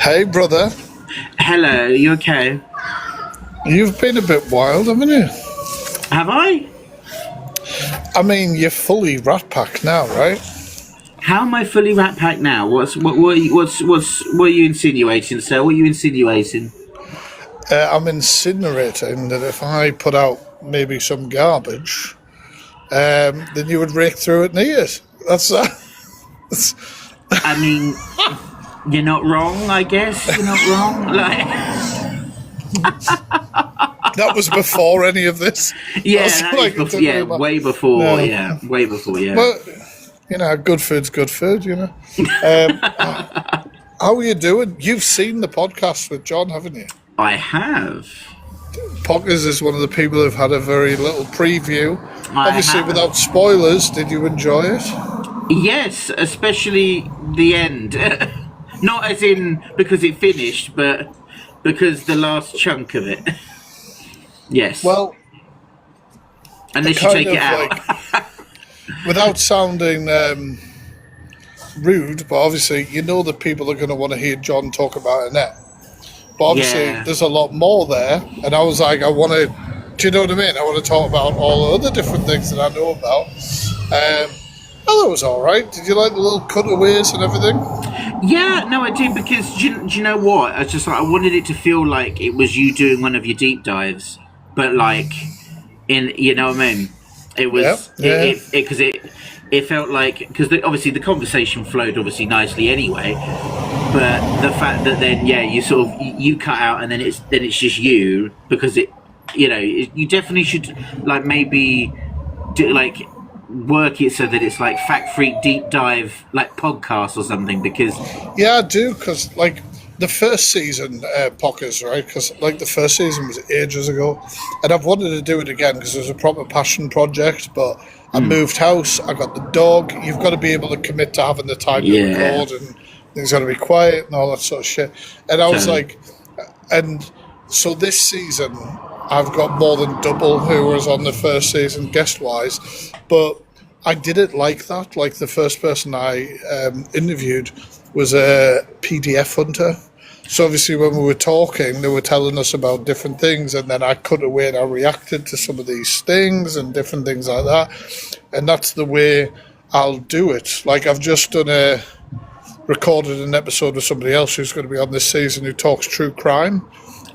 Hey, brother. Hello, you okay? You've been a bit wild, haven't you? Have I? I mean, you're fully Rat Pack now, right? How am I fully Rat Pack now? What are you insinuating, sir? What are you insinuating? I'm incinerating that if I put out maybe some garbage, then you would rake through it and eat it. That's I mean, you're not wrong, I guess. You're not wrong. that was before any of this. Yeah, way before. No. Yeah, way before. Yeah. Well, good food's good food. How are you doing? You've seen the podcast with John, haven't you? I have. Pockerz is one of the people who've had a very little preview. Obviously, without spoilers, did you enjoy it? Yes, especially the end. Not as in because it finished, but because the last chunk of it. Yes. Well, unless you take it out. Without sounding rude, but obviously, that people are going to want to hear John talk about Annette. But obviously, there's a lot more there. And I was like, do you know what I mean? I want to talk about all the other different things that I know about. That was all right. Did you like the little cutaways and everything? Yeah, no, I did, because do you know what? I just I wanted it to feel like it was you doing one of your deep dives, but you know what I mean? It was because it felt like, because obviously the conversation flowed obviously nicely anyway, but the fact that then you sort of you cut out and then it's just you, because you definitely should maybe do work it so that it's like Fact Freak deep dive podcast or something, because I do, because the first season Pockerz, right, because the first season was ages ago, and I've wanted to do it again because it was a proper passion project, but I moved house, I got the dog. You've got to be able to commit to having the time to record, and things got to be quiet and all that sort of shit, and I was and so this season I've got more than double who was on the first season guest-wise, but I did it like that. The first person I interviewed was a PDF hunter. So obviously when we were talking, they were telling us about different things, and then I cut away and I reacted to some of these things and different things like that. And that's the way I'll do it. I've just recorded an episode with somebody else who's going to be on this season who talks true crime.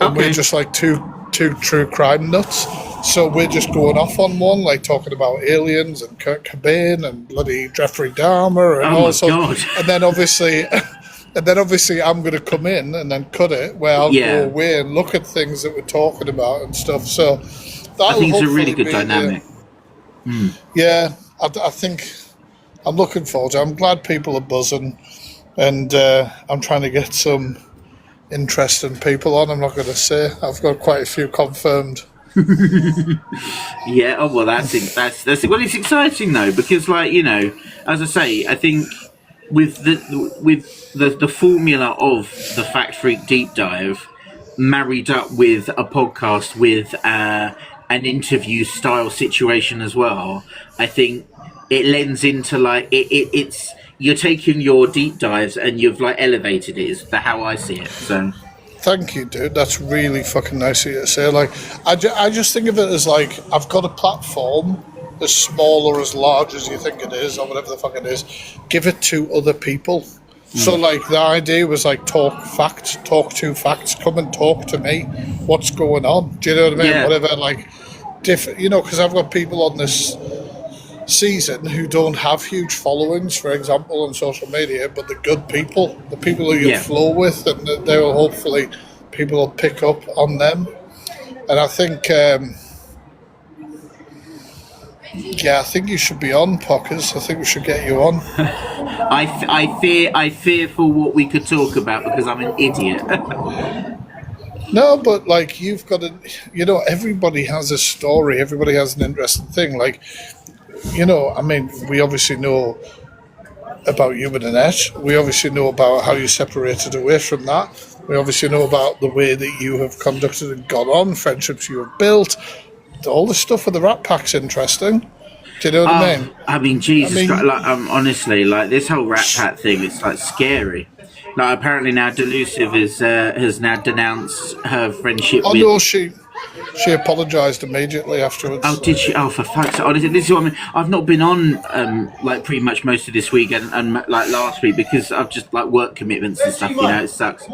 And we're just two true crime nuts. So we're just going off on one, talking about aliens and Kurt Cobain and bloody Jeffrey Dahmer and all sorts. And then obviously I'm going to come in and then cut it, where I'll go away and look at things that we're talking about and stuff. So I think it's a really good dynamic. Yeah, I think I'm looking forward to it. I'm glad people are buzzing, and I'm trying to get some interesting people on. I'm not going to say I've got quite a few confirmed. Yeah. Oh well, that's well. It's exciting though, because as I say, I think with the formula of the Fact Freak deep dive married up with a podcast with an interview style situation as well, I think it lends into it's you're taking your deep dives and you've elevated it, is how I see it. So thank you, dude. That's really fucking nice of you to say. I just think of it as I've got a platform as small or as large as you think it is, or whatever the fuck it is. Give it to other people. So the idea was talk two facts, come and talk to me. What's going on? Do you know what I mean? Yeah. Whatever, different, because I've got people on this season who don't have huge followings, for example, on social media, but the good people, the people who you flow with, and they will hopefully, people will pick up on them. And I think I think you should be on, Pockerz. I think we should get you on. I fear for what we could talk about, because I'm an idiot. No, but you've got to, everybody has a story. Everybody has an interesting thing. We obviously know about you and Annette. We obviously know about how you separated away from that. We obviously know about the way that you have conducted and got on, friendships you have built. All the stuff with the Rat Pack's interesting. Do you know what I mean? Jesus Christ, honestly, this whole Rat Pack thing, it's scary. Like apparently now, Delusive has now denounced her friendship Oh with. no, she apologised immediately afterwards. Oh, did she? Oh, for fuck's sake! Honestly, this is what I mean. I've not been on like pretty much most of this week and like last week because I've just like work commitments and stuff. You know, it sucks.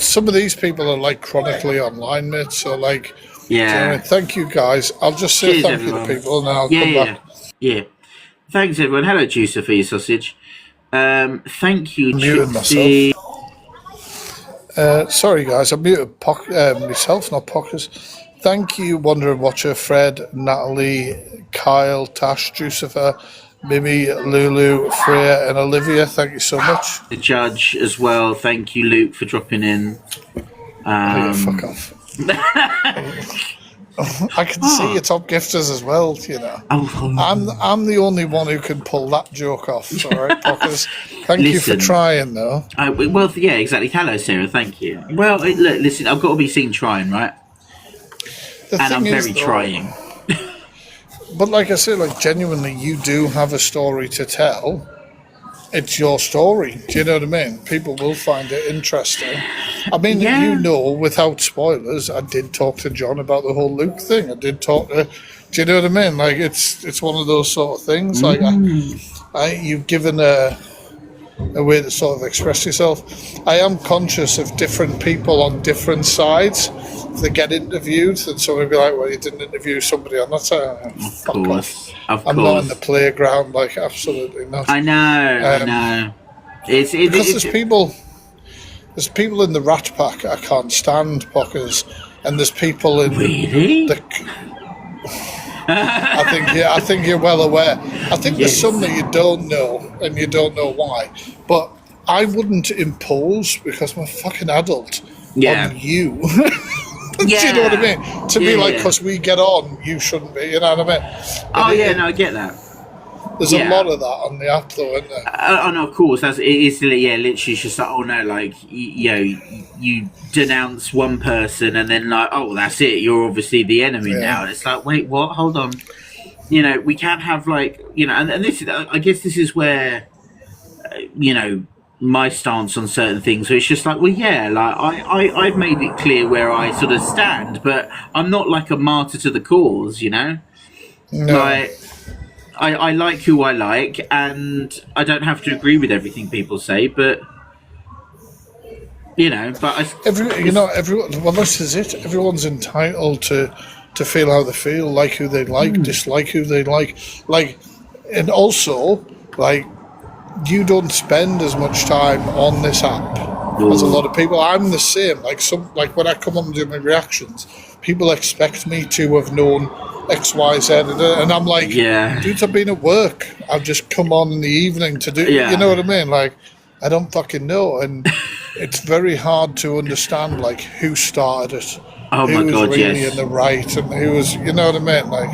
Some of these people are like chronically online, mate. So like, yeah. Thank you guys. I'll just say Cheers, thank everyone. you to people, and then I'll come back. Yeah. Thanks, everyone. Hello, Juicer, for your sausage. Thank you, Muted myself. Sorry, guys. I muted myself, not Pockerz. Thank you, Wandering Watcher, Fred, Natalie, Kyle, Tash, Jucifer, Mimi, Lulu, Freya, and Olivia. Thank you so much. The Judge as well. Thank you, Luke, for dropping in. Fuck off. I can see your top gifters as well, you know. I'm the only one who can pull that joke off. All right, Pockerz. Thank you for trying, though. Well, yeah, exactly. Hello, Sarah. Thank you. Well, look, listen, I've got to be seen trying, right? And I'm very trying. But like I said, like genuinely, you do have a story to tell. It's your story. Do you know what I mean? People will find it interesting. I mean, you know, without spoilers, I did talk to John about the whole Luke thing. I did talk to. Do you know what I mean? Like it's one of those sort of things. Like you've given a way to sort of express yourself. I am conscious of different people on different sides. If they get interviewed, and somebody be like, "Well, you didn't interview somebody on that side." Fuck off. I'm not in the playground, like absolutely not. I know. It's because there's people in the Rat Pack I can't stand, Pockerz, and there's people in I think you're well aware. I think there's some that you don't know, and you don't know why. But I wouldn't impose because I'm a fucking adult on you. Do you know what I mean? To be like, because we get on, you shouldn't be. You know what I mean? I get that. There's a lot of that on the app, though, isn't there? No, of course. It's literally just like, oh no, like you denounce one person and then like, oh, that's it. You're obviously the enemy now. And it's like, wait, what? Hold on. You know, we can't have like, you know, and this is, I guess this is where, you know, my stance on certain things. So it's just like, well, yeah, like I've made it clear where I sort of stand, but I'm not like a martyr to the cause, you know. No. Like, I like who I like, and I don't have to agree with everything people say, but you know, everyone. Well, this is it. Everyone's entitled to feel how they feel, like who they like, dislike who they like, and also like. You don't spend as much time on this app as a lot of people. I'm the same. Like when I come on and do my reactions, people expect me to have known X, Y, Z, and I'm like, dude, I've been at work. I've just come on in the evening to do. You know what I mean? Like, I don't fucking know, and it's very hard to understand like who started it, who was really in the right, and who was. You know what I mean? Like,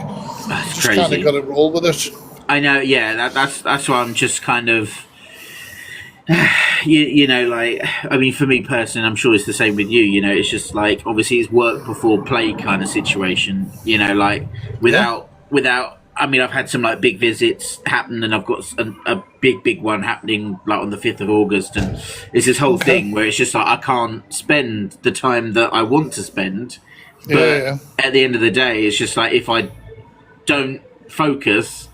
that's just kind of got to roll with it. I know, that's why I'm just kind of, you know, like, I mean, for me personally, I'm sure it's the same with you, you know, it's just like, obviously it's work before play kind of situation, you know, like, without, I mean, I've had some, like, big visits happen, and I've got a big one happening, like, on the 5th of August, and it's this whole thing where it's just like, I can't spend the time that I want to spend, but at the end of the day, it's just like, if I don't focus...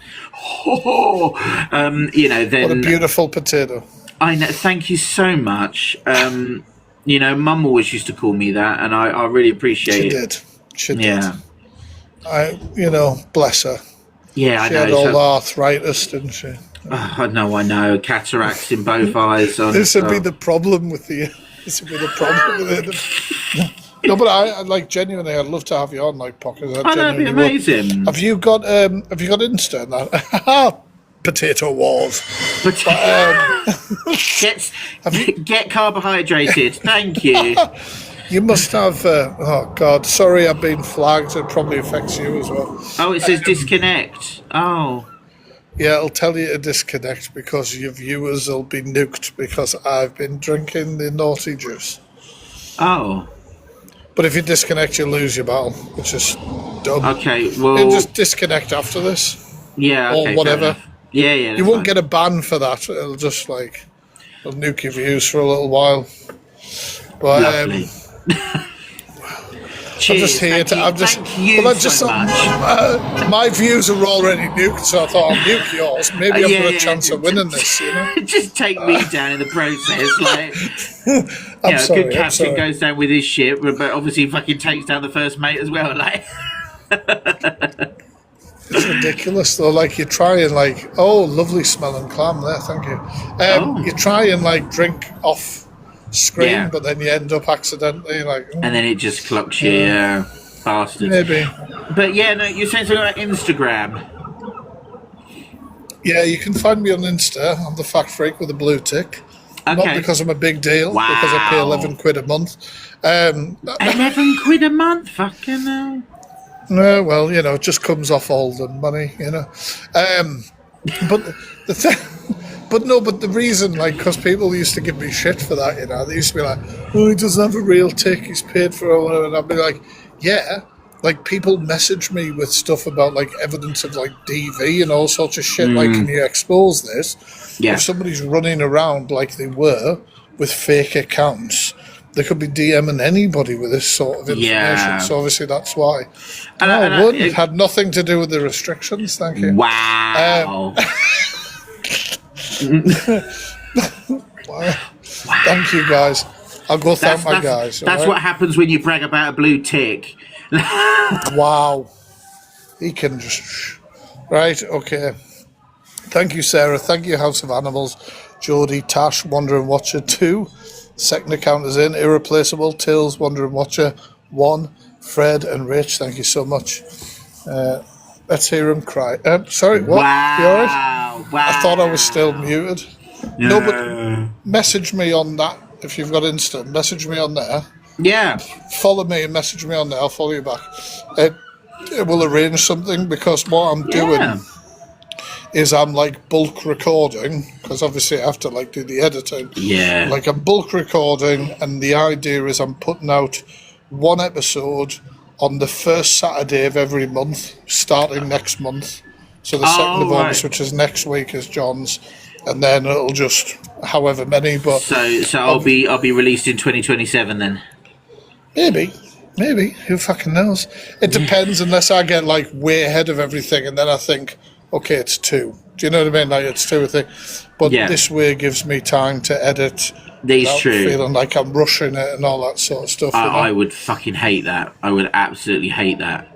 you know, then what a beautiful potato. I know. Thank you so much. You know, Mum always used to call me that, and I really appreciate it. She did. You know, bless her. Yeah, she had all the arthritis, didn't she? I know. Cataracts in both eyes. This would be the problem with the. This would be the problem with it. No, but I like genuinely. I'd love to have you on, like Pockerz. That'd be amazing. Have you got Insta and that? Potato wars. Get carbohydrated. Thank you. You must have. Oh God, sorry, I've been flagged. It probably affects you as well. Oh, it says disconnect. Oh. Yeah, it'll tell you to disconnect because your viewers will be nuked because I've been drinking the naughty juice. Oh. But if you disconnect, you lose your battle, which is dumb. Okay, well... You just disconnect after this. Yeah, okay. Or whatever. Yeah. You won't get a ban for that. It'll just like it'll nuke your views for a little while. But lovely. I'm just here to. I'm just. Well, I just thought my views are already nuked, so I thought I'll nuke yours. Maybe I've got a chance of winning this. You know, just take me down in the process. Like, a good captain goes down with his ship, but obviously fucking takes down the first mate as well. Like, it's ridiculous though. Like you try and like, oh, lovely smelling clam there. Thank you. You try and like drink off screen, but then you end up accidentally like, and then it just clocks you, bastard. Maybe. But yeah, no, you're saying something about Instagram. Yeah, you can find me on Insta. I'm the Fact Freak with a blue tick. Okay. Not because I'm a big deal, because I pay £11 a month. 11 quid a month, fucking hell. No, well, you know, it just comes off all the money, you know. But the thing. But the reason, like, because people used to give me shit for that, you know, they used to be like, oh, he doesn't have a real tick, he's paid for it, or whatever, and I'd be like, yeah, like, people message me with stuff about, like, evidence of, like, DV and all sorts of shit, like, can you expose this? Yeah. If somebody's running around like they were with fake accounts, they could be DMing anybody with this sort of information, so obviously that's why. It had nothing to do with the restrictions, thank you. Wow. Wow. Thank you, guys. I'll go thank my guys. That's what happens when you brag about a blue tick. Wow. He can just... Right, okay. Thank you, Sarah. Thank you, House of Animals. Jodie, Tash, Wandering Watcher 2. Second account is in. Irreplaceable, Tills, Wandering Watcher 1. Fred and Rich, thank you so much. Let's hear him cry. Sorry, what? Wow. You alright? Wow. I thought I was still muted. Yeah. No, but message me on that if you've got Insta. Message me on there. Yeah. Follow me and message me on there. I'll follow you back. It will arrange something because what I'm doing is I'm like bulk recording because obviously I have to like do the editing. Yeah. Like I'm bulk recording, and the idea is I'm putting out one episode on the first Saturday of every month, starting next month. So the 2nd of August, which is next week, is John's, and then it'll just however many. But so I'll be released in 2027 then. Maybe who fucking knows? It depends, unless I get like way ahead of everything, and then I think, okay, it's 2. Do you know what I mean? Like it's 2 a thing. But this way gives me time to edit. These true. Feeling like I'm rushing it and all that sort of stuff. I would fucking hate that. I would absolutely hate that.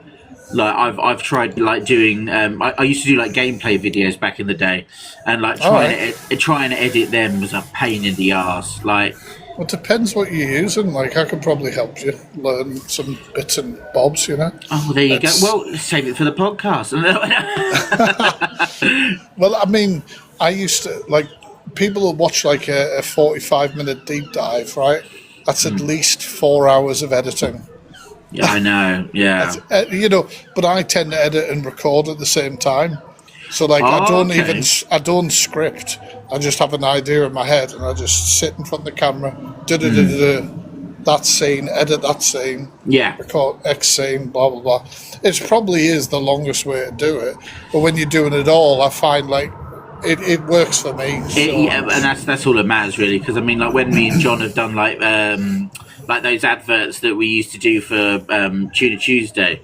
Like I've tried like doing. I used to do like gameplay videos back in the day, and like trying to edit them was a pain in the ass. Like, well, it depends what you're using. Like I can probably help you learn some bits and bobs. You know. Oh, there you go. Well, save it for the podcast. Well, I mean, I used to like. People will watch like a 45-minute deep dive, right? That's at least 4 hours of editing. Yeah, I know. Yeah, you know, but I tend to edit and record at the same time. So like, I don't script. I just have an idea in my head, and I just sit in front of the camera, that scene, edit that scene, record X scene, blah blah blah. It probably is the longest way to do it, but when you're doing it all, I find like. It works for me. So. And that's all that matters, really. Because I mean, like when me and John have done like those adverts that we used to do for Tuna Tuesday,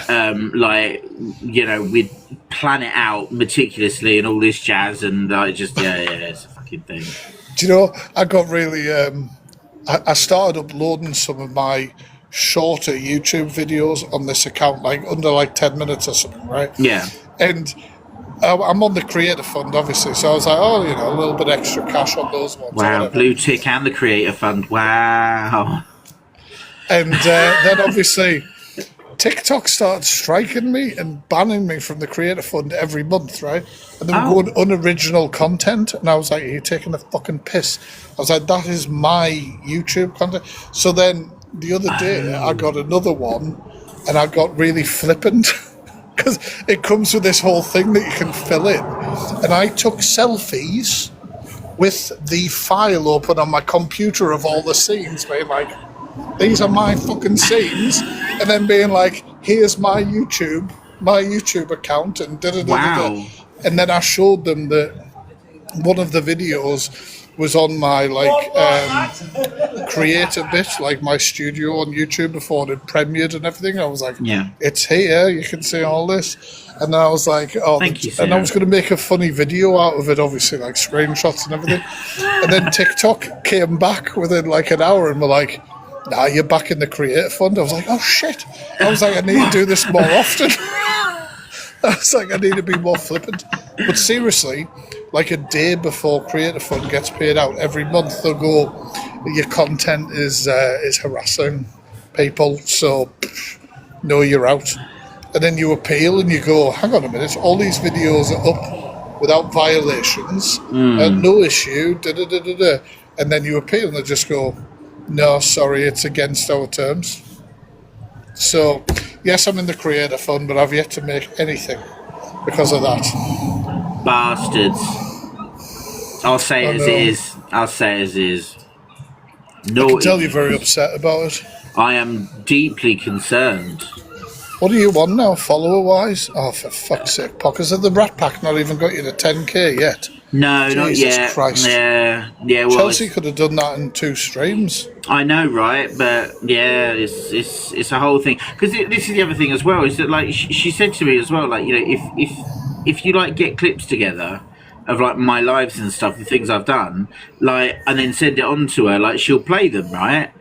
like you know, we'd plan it out meticulously and all this jazz, and like just it's a fucking thing. Do you know? I got really. I started uploading some of my shorter YouTube videos on this account, like under like 10 minutes or something, right? Yeah. And. I'm on the Creator Fund, obviously, so I was like, oh, you know, a little bit extra cash on those ones. Wow, blue tick and the Creator Fund, wow. And then, obviously, TikTok started striking me and banning me from the Creator Fund every month, right? And they were going unoriginal content, and I was like, are you taking a fucking piss? I was like, that is my YouTube content. So then, the other day, I got another one, and I got really flippant. Because it comes with this whole thing that you can fill in. And I took selfies with the file open on my computer of all the scenes, being like, these are my fucking scenes. And then being like, here's my YouTube account, and da-da-da-da-da. and then I showed them that one of the videos was on my creator bit, like my studio on YouTube before it premiered and everything. I was like, it's here, you can see all this. And then I was like, Thank you, and I was going to make a funny video out of it, obviously, like screenshots and everything. And then TikTok came back within like an hour and were like, nah, you're back in the creator fund. I was like, oh shit. I was like, I need to do this more often. I was like, I need to be more flippant. But seriously, like a day before Creator Fund gets paid out, every month they'll go, your content is harassing people, so no, you're out. And then you appeal and you go, hang on a minute, all these videos are up without violations, and no issue, da-da-da-da-da. And then you appeal and they just go, no, sorry, it's against our terms. So, yes, I'm in the Creator Fund, but I've yet to make anything because of that. Bastards. I'll say as is. I'll say as is. No, I can tell you're very upset about it. I am deeply concerned. What are you on now, follower-wise? Oh, for fuck's sake, Pockerz. Have the Rat Pack not even got you to 10k yet? No, not yet. Jesus Christ. Yeah. Well, Chelsea could have done that in 2 streams. I know, right? But yeah, it's a whole thing. Because this is the other thing as well. Is that like she said to me as well, like, you know, if you like get clips together of like my lives and stuff, the things I've done, like, and then send it on to her, like she'll play them, right?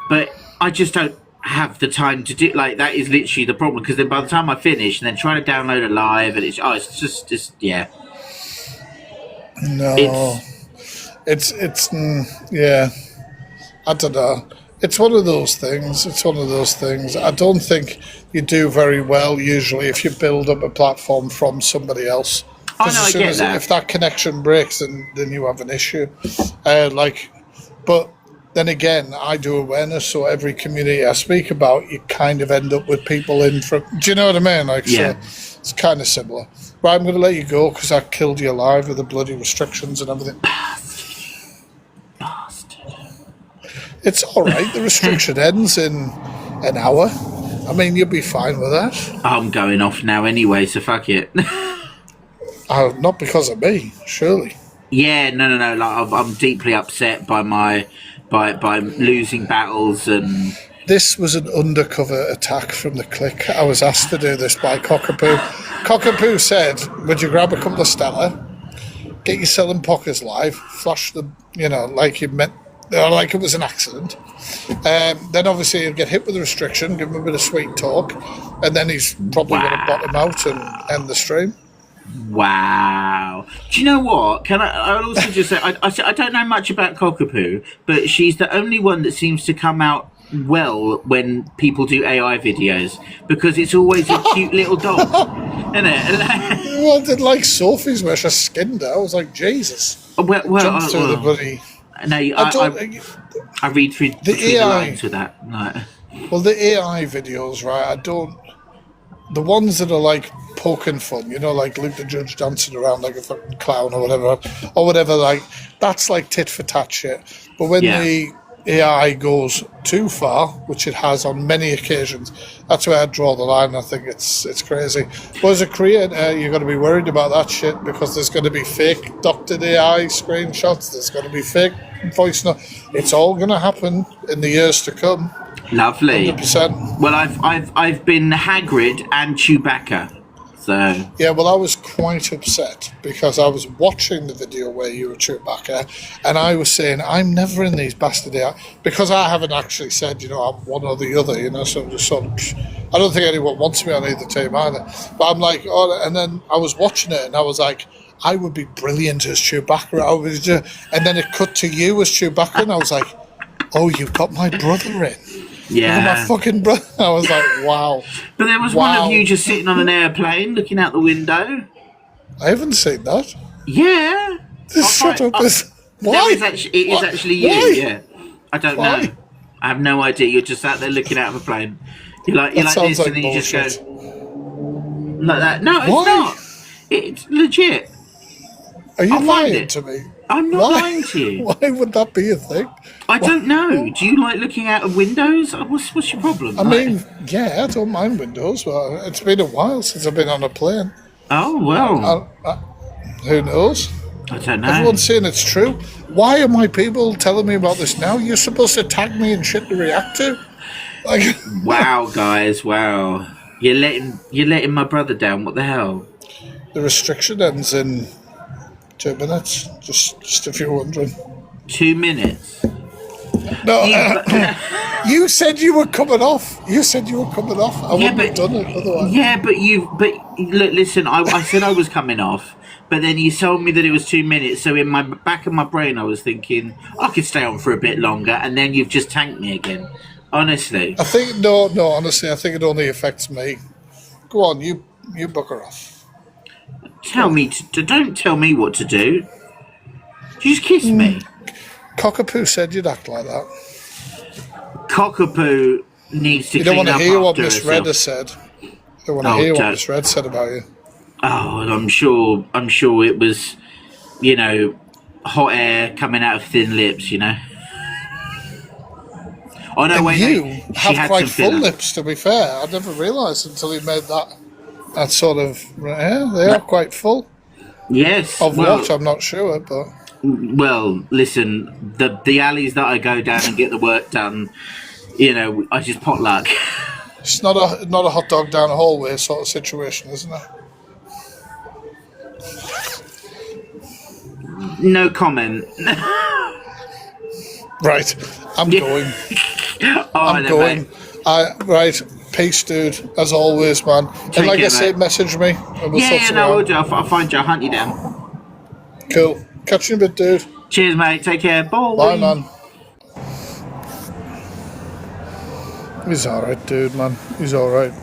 But I just don't have the time to do, like, that is literally the problem, because then by the time I finish and then try to download it live, and it's just yeah. No, it's yeah, I don't know. It's one of those things. I don't think you do very well usually if you build up a platform from somebody else. Oh no, I get that. If that connection breaks, then you have an issue. But then again, I do awareness, so every community I speak about, you kind of end up with people in from. Do you know what I mean? Like, yeah. So it's kind of similar. Right, I'm going to let you go because I killed you live with the bloody restrictions and everything. Bastard. It's all right. The restriction ends in an hour. I mean, you'll be fine with that. I'm going off now anyway, so fuck it. Not because of me, surely. Yeah, no. Like, I'm deeply upset by by losing battles and. This was an undercover attack from the clique. I was asked to do this by Cockapoo. Cockapoo said, would you grab a couple of Stella, get your selling Pockerz live, flash them, like you meant, like it was an accident. Then obviously he'll get hit with a restriction, give him a bit of sweet talk, and then he's probably going to bottom out and end the stream. Wow. Do you know what? I'll also just say, I don't know much about Cockapoo, but she's the only one that seems to come out well when people do AI videos, because it's always a cute little dog, isn't it? Well, I did like Sophie's where she skinned her. I was like, Jesus. Jumped through the bloody... No, I read through the lines with that. No. Well, the AI videos, right, the ones that are like poking fun, like Luke the Judge dancing around like a fucking clown or whatever, like, that's like tit for tat shit. But when the AI goes too far, which it has on many occasions, that's where I draw the line. I think it's crazy. But as a creator, you've got to be worried about that shit, because there's going to be fake doctored AI screenshots, there's going to be fake voice note. It's all going to happen in the years to come. Lovely. 100%. Well, I've been Hagrid and Chewbacca. So yeah, well, I was quite upset because I was watching the video where you were Chewbacca, and I was saying, I'm never in these bastard AI, because I haven't actually said, I'm one or the other, so I'm just sort of, I don't think anyone wants me on either team either. But I'm like, and then I was watching it and I was like, I would be brilliant as Chewbacca. And then it cut to you as Chewbacca, and I was like, oh, you've got my brother in. Yeah, my fucking brother. I was like, wow. But there was one of you just sitting on an airplane looking out the window. I haven't seen that. Yeah. Shut up. Why? It is actually you. Why? Yeah. I don't know. I have no idea. You're just out there looking out of a plane. You're like this, like, and then bullshit. You just go like that. No, it's not. It's legit. Are you lying to me? I'm not lying to you. Why would that be a thing? I don't know. Do you like looking out of windows? What's your problem? I mean, yeah, I don't mind windows, but it's been a while since I've been on a plane. Oh, well. Who knows? I don't know. Everyone's saying it's true. Why are my people telling me about this now? You're supposed to tag me and shit to react to. Like, wow, guys, wow. You're letting my brother down. What the hell? The restriction ends in 2 minutes. Just if you're wondering. 2 minutes. No, you said you were coming off. I wouldn't have done it otherwise. Yeah, but look, listen. I said I was coming off, but then you told me that it was 2 minutes. So in my back of my brain, I was thinking I could stay on for a bit longer, and then you've just tanked me again. Honestly, I think no. Honestly, I think it only affects me. Go on, you bugger off. Don't tell me what to do. Just kiss me. Cockapoo said you'd act like that. Cockapoo needs to. You don't want to hear what Miss Red has said. You don't want to hear what Miss Red said about you. Oh, I'm sure it was, hot air coming out of thin lips. Oh no, wait, you have quite full lips. To be fair, I never realised until you made that sort of. Yeah, they are quite full. Yes. Of what I'm not sure, but. Well, listen, the alleys that I go down and get the work done, I just potluck. It's not a hot dog down a hallway sort of situation, isn't it? No comment. Right, I'm going. I'm going. Right, peace, dude. As always, man. And like I say, message me. And we'll I will do. I'll find you. I'll hunt you down. Cool. Catch you in a bit, dude. Cheers, mate. Take care. Bye. Bye, man. He's alright, dude, man. He's alright.